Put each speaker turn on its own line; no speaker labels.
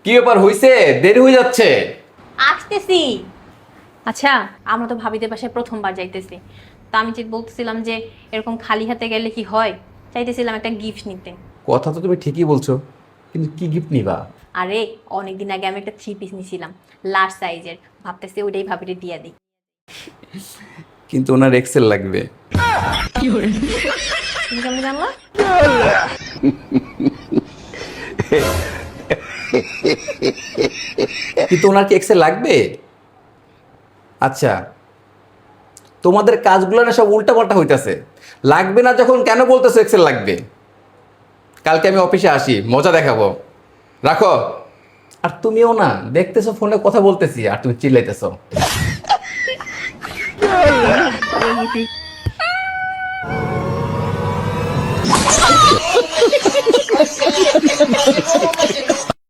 কি ব্যাপার হইছে? দেরি হয়ে যাচ্ছে।
আসতেছি। আচ্ছা, আমরা তো ভাবিদের বাসায় প্রথমবার যাইতেছি। তো আমি যে বলতেছিলাম যে এরকম খালি হাতে গেলে কি হয়, চাইতেছিলাম একটা গিফট নিতে।
কথা তো তুমি ঠিকই বলছো, কিন্তু কি গিফট নিবা?
আরে, অনেকদিন আগে আমি একটা 3 পিস নিছিলাম, লার্জ সাইজের। ভাবতেছি ওইটাই ভাবিরে দিয়ে দিই।
কিন্তু ওনার এক্সেল লাগবে।
তুমি কেমন জানলা?
কিন্তু ওনার কি এক্সেল লাগবে? আচ্ছা, তোমাদের কাজগুলো না সব উল্টাপাল্টা হইতাছে। লাগবে না যখন কেন বলতেছো এক্সেল লাগবে? কালকে আমি অফিসে আসি, মজা দেখাবো। রাখো। আর তুমিও না, দেখতেছো ফোনে কথা বলতেছি আর তুমি চিল্লাইতেছো।